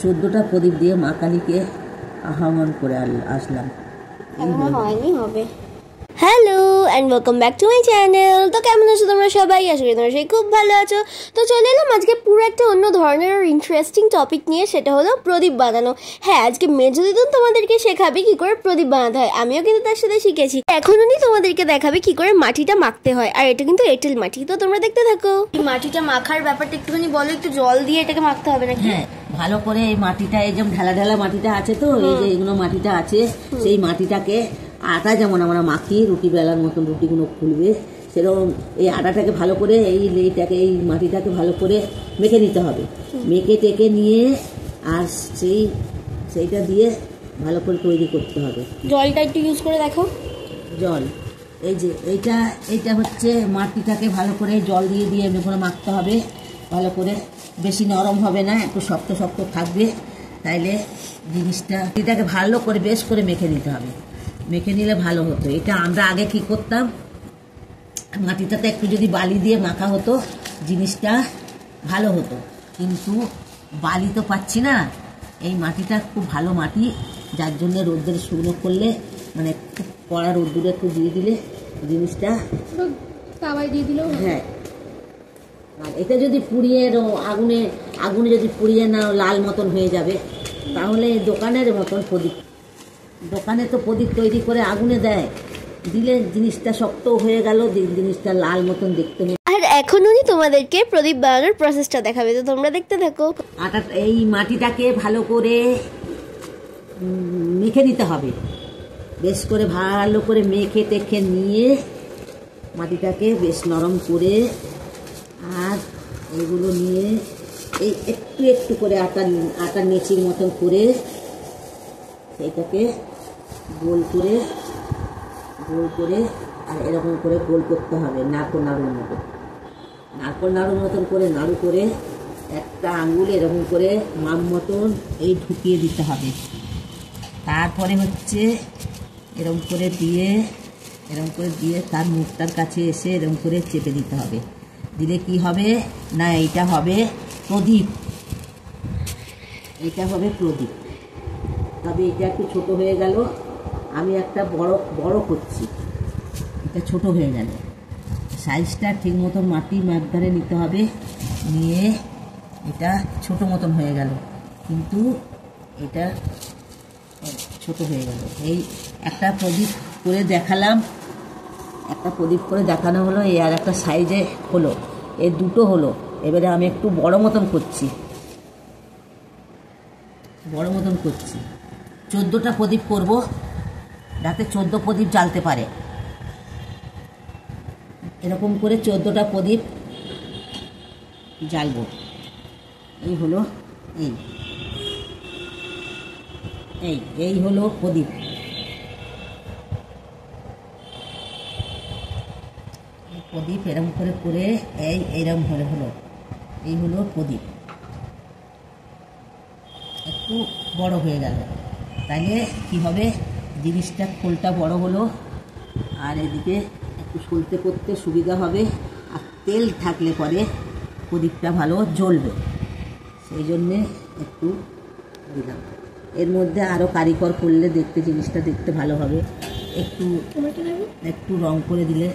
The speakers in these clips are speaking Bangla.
14টা প্রদীপ দিয়ে মা কালীকে আহ্বান করে আসলাম। হয়নি হবে। Hello and welcome back to my channel. তো কেমন আছো তোমরা সবাই? আশা করি তোমরা সবাই খুব ভালো আছো। তো চলে এলাম আজকে পুরো একটা অন্য ধরনের ইন্টারেস্টিং টপিক নিয়ে, সেটা হলো প্রদীপ বানানো। হ্যাঁ, আজকে মেজো দিদুন তোমাদেরকে শেখাবে কি করে প্রদীপ বানাতে হয়। আমিও কিন্তু তার সাথে শিখেছি। এখন উনি তোমাদেরকে দেখাবে কি করে মাটিটা মাখতে হয়, আর এটা কিন্তু এঁটেল মাটি। তো তোমরা দেখতে থাকো। মাটিটা মাখার ব্যাপারটা একটুখানি বলো, একটু জল দিয়ে এটাকে মাখতে হবে নাকি? হ্যাঁ, ভালো করে এই মাটিটা, এই যে ঢালা ঢালা মাটিটা আছে, তো এই যে এগুলো মাটিটা আছে, সেই মাটিটাকে আটা যেমন আমরা মাখি রুটি বেলার মতন রুটিগুলো ফুলবে, সেরকম এই আটাটাকে ভালো করে এই মাটিটাকে ভালো করে মেখে নিতে হবে। মেখে টেকে নিয়ে আর সেইটা দিয়ে ভালো করে তৈরি করতে হবে। জলটা একটু ইউজ করে দেখো। জল, এই যে এইটা হচ্ছে মাটিটাকে ভালো করে জল দিয়ে দিয়ে এমনি করে মাখতে হবে ভালো করে। বেশি নরম হবে না, একটু শক্ত শক্ত থাকবে, তাইলে এটাকে ভালো করে বেশ করে মেখে নিতে হবে। মেখে নিলে ভালো হতো। এটা আমরা আগে কি করতাম, মাটিটাতে একটু যদি বালি দিয়ে মাখা হতো জিনিসটা ভালো হতো, কিন্তু বালি তো পাচ্ছি না। এই মাটিটা খুব ভালো মাটি, যার জন্য রোদ্দুরে শুকনো করলে, মানে খুব কড়া রোদ্দুরে একটু দিয়ে দিলে জিনিসটা তাওয়ায় দিয়ে দিলেও, হ্যাঁ। আর এটা যদি পুড়িয়ে আগুনে যদি পুড়িয়ে না লাল মতন হয়ে যাবে, তাহলে দোকানের মতন প্রদীপ, দোকানে তো প্রদীপ তৈরি করে আগুনে দেয়, দিলে জিনিসটা শক্ত হয়ে গেল, জিনিসটা লাল মতন দেখতে হবে। আর এখন উনি তোমাদেরকে প্রদীপ বানানোর প্রসেসটা দেখাবে, তো তোমরা দেখতে থাকো। এই মাটিটাকে ভালো করে মেখে নিতে হবে, বেশ করে ভালো করে মেখে টেখে নিয়ে মাটিটাকে বেশ নরম করে, আর এগুলো নিয়ে এই একটু একটু করে আটা নেচির মতন করে সেইটাকে গোল করে আর এরকম করে গোল করতে হবে, নাড়ুর মতন করে নাড়ু করে একটা আঙুল এরকম করে মাম মতন এই ঢুকিয়ে দিতে হবে। তারপরে হচ্ছে এরকম করে দিয়ে তার মুখটার কাছে এসে এরকম করে চেপে দিতে হবে। দিলে কি হবে না, এইটা হবে প্রদীপ। তবে এটা একটু ছোট হয়ে গেল, আমি একটা বড় করছি, এটা ছোট হয়ে গেল। সাইজটা ঠিক মতন মাপধারে নিতে হবে, নিয়ে এটা ছোট মতন হয়ে গেল, কিন্তু এটা ছোট হয়ে গেল। এই একটা প্রদীপ করে দেখানো হলো, এই আর একটা সাইজে হলো, এই দুটো হলো। এবারে আমি একটু বড় মতন করছি। 14টা প্রদীপ করব, যাতে 14 প্রদীপ জ্বালতে পারে। এরকম করে 14টা প্রদীপ জ্বালবো। এই হলো এই হলো প্রদীপ। এরকম করে এইরকম হলো এই হলো প্রদীপ। একটু বড় হয়ে গেল, তাহলে কি হবে, জিনিসটা খোলটা বড় হলো, আর এদিকে একটু সলতে করতে সুবিধা হবে, আর তেল থাকলে পরে প্রদীপটা ভালো জ্বলবে, সেই জন্যে একটু দিলাম। এর মধ্যে আরও কারিগর করলে জিনিসটা দেখতে ভালো হবে। একটু রং করে দিলে,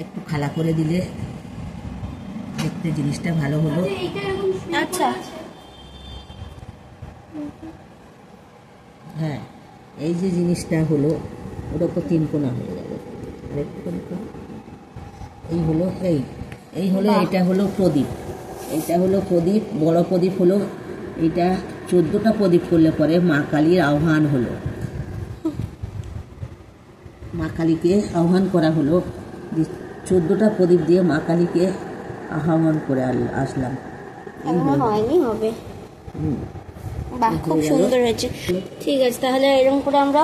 একটু খালা করে দিলে দেখতে জিনিসটা ভালো হলো। আচ্ছা, হ্যাঁ, এই যে জিনিসটা হলো, ওটা তো 3 কোণা হয়ে গেল। এই হলো এটা হলো প্রদীপ। বড় প্রদীপ হলো এটা। 14টা প্রদীপ করলে পরে মা কালীর আহ্বান হলো, মা কালীকে আহ্বান করা হলো। 14টা প্রদীপ দিয়ে মা কালীকে আহ্বান করে আসলাম। হয়নি হবে। বাহ, খুব সুন্দর হয়েছে। ঠিক আছে, তাহলে এরকম করে আমরা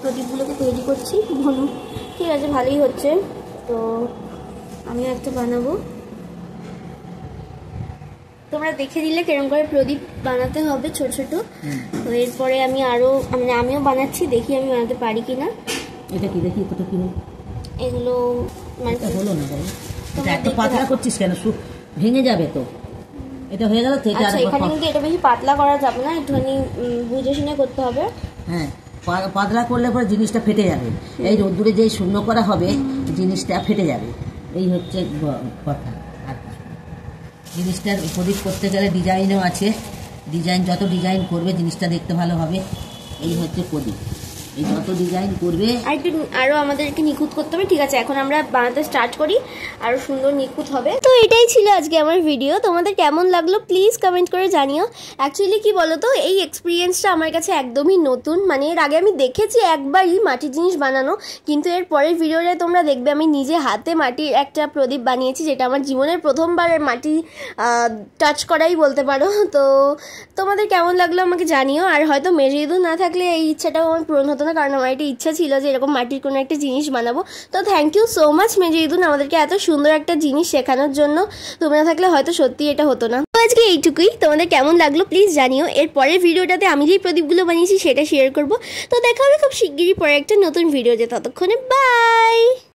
প্রদীপগুলোকে তৈরি করছি। বলুন, ঠিক আছে, ভালোই হচ্ছে। তো আমি একটা বানাবো, তোমরা দেখে দিলে কিরকম করে প্রদীপ বানাতে হবে ছোট ছোট। তো এরপরে আমিও বানাচ্ছি, দেখি আমি বানাতে পারি কিনা। এটা কি দেখি, কত কি এগুলো মানে হলো না, এত পাতলা করছিস কেন? ভেঙে যাবে তো। এটা হয়ে গেল তো, এটা আচ্ছা, এখানে কিন্তু এটা বেশি পাতলা করা যাবে না, একটুখানি বুঝে শুনে করতে হবে। হ্যাঁ, পাতলা করলে পরে জিনিসটা ফেটে যাবে। এই রোদ্দুরে যেই শূন্য করা হবে জিনিসটা ফেটে যাবে, এই হচ্ছে কথা। আর জিনিসটার প্রদীপ করতে গেলে ডিজাইনও আছে, ডিজাইন যত ডিজাইন করবে জিনিসটা দেখতে ভালো হবে। এই হচ্ছে প্রদীপ, এই যত ডিজাইন করবে আরো আমাদেরকে নিখুঁত করতে হবে। ঠিক আছে, এখন আমরা বানাতে স্টার্ট করি, আরো সুন্দর নিখুঁত হবে। তো এটাই ছিল আজকে আমার ভিডিও। তোমাদের কেমন লাগলো প্লিজ কমেন্ট করে জানিও। অ্যাকচুয়ালি কি বলো তো, এই এক্সপিরিয়েন্সটা আমার কাছে একদমই নতুন। মানে এর আগে আমি দেখেছি একবারই মাটির জিনিস বানানো, কিন্তু এর পরের ভিডিওটা তোমরা দেখবে আমি নিজে হাতে মাটির একটা প্রদীপ বানিয়েছি, যেটা আমার জীবনের প্রথমবার মাটি টাচ করাই বলতে পারো। তো তোমাদের কেমন লাগলো আমাকে জানিও। আর হয়তো মেজে ইঁদুর না থাকলে এই ইচ্ছাটাও আমার পূরণ হতো না, কারণ আমার একটা ইচ্ছা ছিল যে এরকম মাটির কোনো একটা জিনিস বানাবো। তো থ্যাংক ইউ সো মাচ মেজে ইঁদুর আমাদেরকে এত সুন্দর একটা জিনিস শেখানোর জন্য। তোমরা থাকলে হয়তো সত্যি এটা হতো না। তো আজকে এইটুকুই, তোমাদের কেমন লাগলো প্লিজ জানিও। এর পরের ভিডিওটাতে আমি যেই প্রদীপগুলো বানিয়েছি সেটা শেয়ার করবো। তো দেখা হবে খুব শিগগিরই পরে একটা নতুন ভিডিওতে, ততক্ষণে বাই।